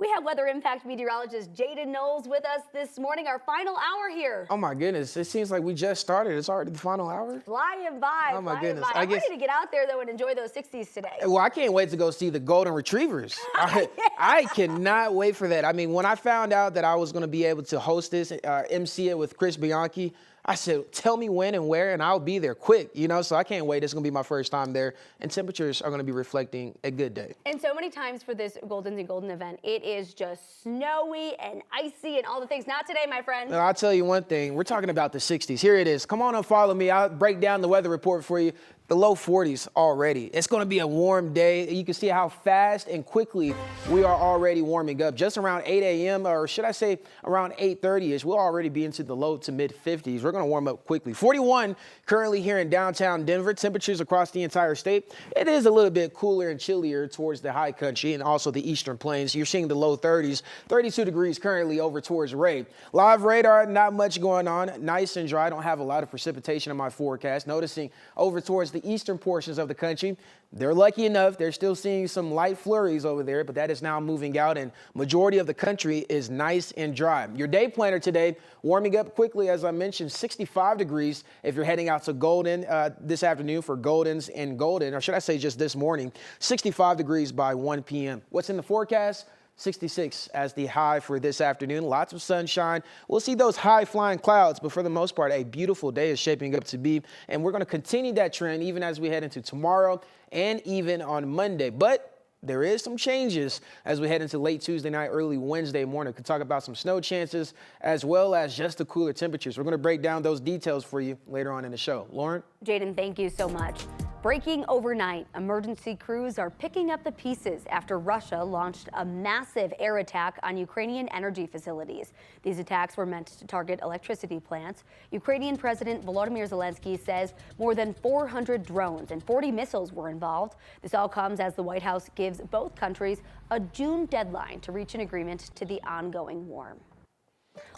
We have weather impact meteorologist Jaden Knowles with us this morning, our final hour here. Oh my goodness, it seems like we just started. It's already the final hour. Flying by, Oh my goodness. I'm ready to get out there though and enjoy those 60s today. Well, I can't wait to go see the Golden Retrievers. I cannot wait for that. I mean, when I found out that I was going to be able to host this, MC it with Chris Bianchi, I said, tell me when and where, and I'll be there quick, so I can't wait. It's going to be my first time there, and temperatures are going to be reflecting a good day. And so many times for this Goldens and Golden event, it is just snowy and icy and all the things. Not today, my friend. No, I'll tell you one thing. We're talking about the 60s. Here it is. Come on and follow me. I'll break down the weather report for you. The low 40s already. It's going to be a warm day. You can see how fast and quickly we are already warming up. Just around 8 a.m. or should I say around 8:30ish, we'll already be into the low to mid 50s. We're going to warm up quickly. 41 currently here in downtown Denver. Temperatures across the entire state. It is a little bit cooler and chillier towards the high country and also the eastern plains. You're seeing the low 30s, 32 degrees currently over towards Ray. Live radar, not much going on. Nice and dry. I don't have a lot of precipitation in my forecast. Noticing over towards the eastern portions of the country, they're lucky enough. They're still seeing some light flurries over there, but that is now moving out, and majority of the country is nice and dry. Your day planner today, warming up quickly, as I mentioned, 65 degrees if you're heading out to Golden this afternoon for Goldens and Golden, or should I say just this morning, 65 degrees by 1 p.m. What's in the forecast? 66 as the high for this afternoon. Lots of sunshine. We'll see those high flying clouds, but for the most part, a beautiful day is shaping up to be. And we're going to continue that trend even as we head into tomorrow and even on Monday. But there is some changes as we head into late Tuesday night, early Wednesday morning. We can talk about some snow chances as well as just the cooler temperatures. We're going to break down those details for you later on in the show. Lauren? Jaden, thank you so much. Breaking overnight, emergency crews are picking up the pieces after Russia launched a massive air attack on Ukrainian energy facilities. These attacks were meant to target electricity plants. Ukrainian President Volodymyr Zelensky says more than 400 drones and 40 missiles were involved. This all comes as the White House gives both countries a June deadline to reach an agreement to the ongoing war.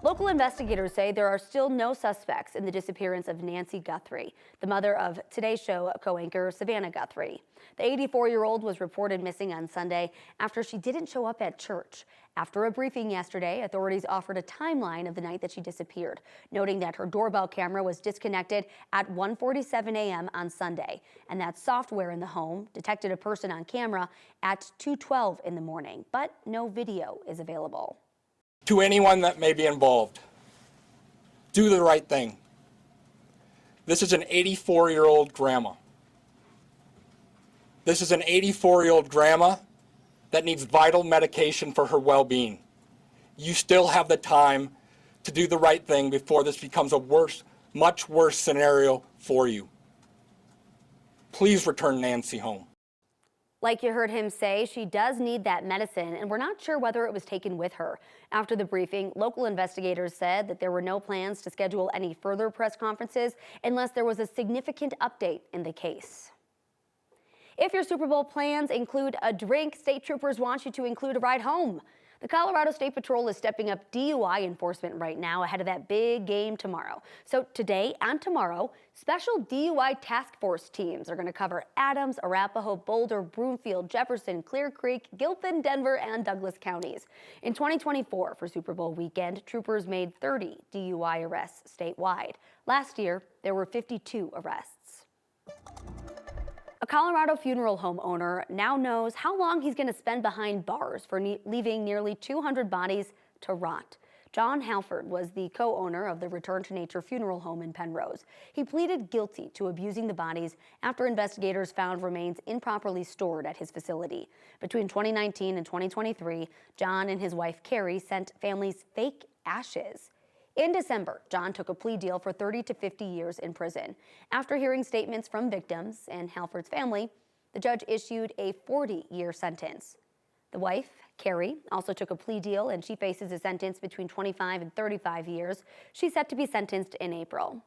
Local investigators say there are still no suspects in the disappearance of Nancy Guthrie, the mother of Today's Show co-anchor Savannah Guthrie. The 84-year-old was reported missing on Sunday after she didn't show up at church. After a briefing yesterday, authorities offered a timeline of the night that she disappeared, noting that her doorbell camera was disconnected at 1:47 a.m. on Sunday, and that software in the home detected a person on camera at 2:12 in the morning, but no video is available. To anyone that may be involved, do the right thing. This is an 84-year-old grandma. This is an 84-year-old grandma that needs vital medication for her well-being. You still have the time to do the right thing before this becomes a much worse scenario for you. Please return Nancy home. Like you heard him say, she does need that medicine, and we're not sure whether it was taken with her. After the briefing, local investigators said that there were no plans to schedule any further press conferences unless there was a significant update in the case. If your Super Bowl plans include a drink, state troopers want you to include a ride home. The Colorado State Patrol is stepping up DUI enforcement right now ahead of that big game tomorrow. So today and tomorrow, special DUI task force teams are going to cover Adams, Arapahoe, Boulder, Broomfield, Jefferson, Clear Creek, Gilpin, Denver, and Douglas counties. In 2024, for Super Bowl weekend, troopers made 30 DUI arrests statewide. Last year, there were 52 arrests. A Colorado funeral home owner now knows how long he's going to spend behind bars for leaving nearly 200 bodies to rot. John Halford was the co-owner of the Return to Nature funeral home in Penrose. He pleaded guilty to abusing the bodies after investigators found remains improperly stored at his facility. Between 2019 and 2023, John and his wife Carrie sent families fake ashes. In December, John took a plea deal for 30 to 50 years in prison. After hearing statements from victims and Halford's family, the judge issued a 40-year sentence. The wife, Carrie, also took a plea deal, and she faces a sentence between 25 and 35 years. She's set to be sentenced in April.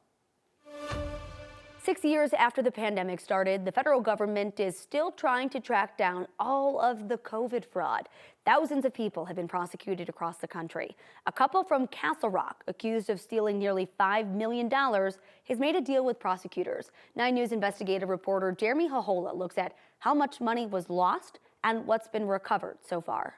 6 years after the pandemic started, the federal government is still trying to track down all of the COVID fraud. Thousands of people have been prosecuted across the country. A couple from Castle Rock, accused of stealing nearly $5 million, has made a deal with prosecutors. 9 News investigative reporter Jeremy Hahola looks at how much money was lost and what's been recovered so far.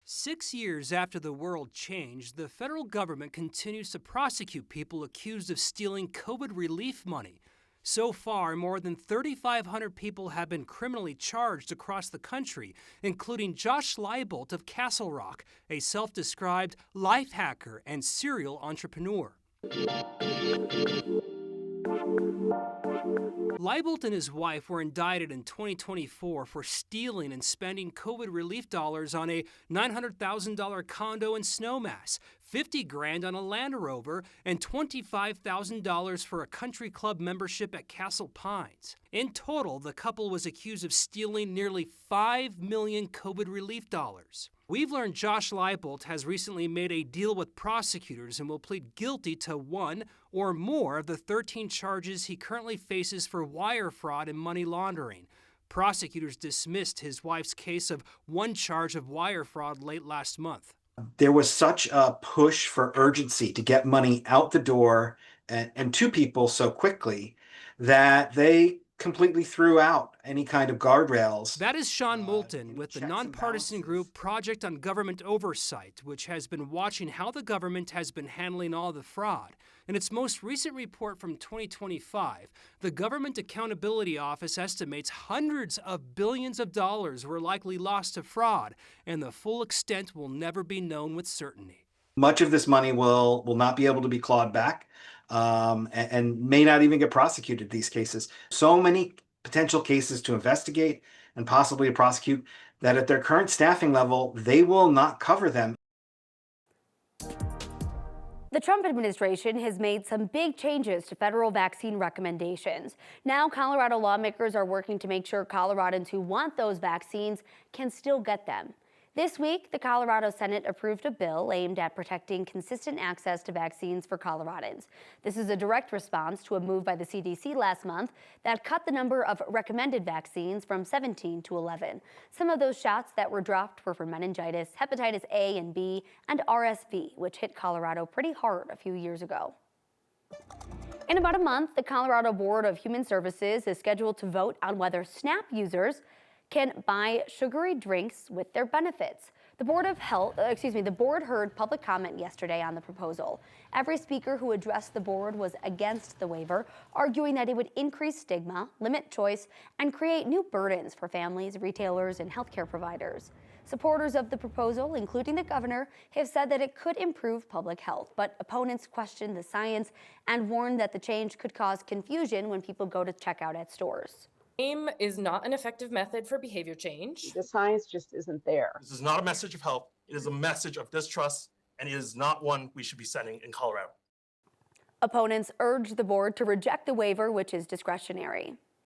6 years after the world changed, the federal government continues to prosecute people accused of stealing COVID relief money. So far, more than 3,500 people have been criminally charged across the country, including Josh Leibold of Castle Rock, a self-described life hacker and serial entrepreneur. Leibold and his wife were indicted in 2024 for stealing and spending COVID relief dollars on a $900,000 condo in Snowmass, $50,000 on a Land Rover, and $25,000 for a country club membership at Castle Pines. In total, the couple was accused of stealing nearly $5 million COVID relief dollars. We've learned Josh Leibold has recently made a deal with prosecutors and will plead guilty to one or more of the 13 charges he currently faces for wire fraud and money laundering. Prosecutors dismissed his wife's case of one charge of wire fraud late last month. There was such a push for urgency to get money out the door and to people so quickly that they completely threw out any kind of guardrails. That is Sean Moulton with the nonpartisan group Project on Government Oversight, which has been watching how the government has been handling all the fraud. In its most recent report from 2025, the Government Accountability Office estimates hundreds of billions of dollars were likely lost to fraud, and the full extent will never be known with certainty. Much of this money will not be able to be clawed back and may not even get prosecuted, these cases. So many potential cases to investigate and possibly to prosecute that at their current staffing level, they will not cover them. The Trump administration has made some big changes to federal vaccine recommendations. Now, Colorado lawmakers are working to make sure Coloradans who want those vaccines can still get them. This week, the Colorado Senate approved a bill aimed at protecting consistent access to vaccines for Coloradans. This is a direct response to a move by the CDC last month that cut the number of recommended vaccines from 17 to 11. Some of those shots that were dropped were for meningitis, hepatitis A and B, and RSV, which hit Colorado pretty hard a few years ago. In about a month, the Colorado Board of Human Services is scheduled to vote on whether SNAP users can buy sugary drinks with their benefits. The board heard public comment yesterday on the proposal. Every speaker who addressed the board was against the waiver, arguing that it would increase stigma, limit choice, and create new burdens for families, retailers, and healthcare providers. Supporters of the proposal, including the governor, have said that it could improve public health, but opponents question the science and warn that the change could cause confusion when people go to checkout at stores. Shame is not an effective method for behavior change. The science just isn't there. This is not a message of help. It is a message of distrust, and it is not one we should be sending in Colorado. Opponents urge the board to reject the waiver, which is discretionary.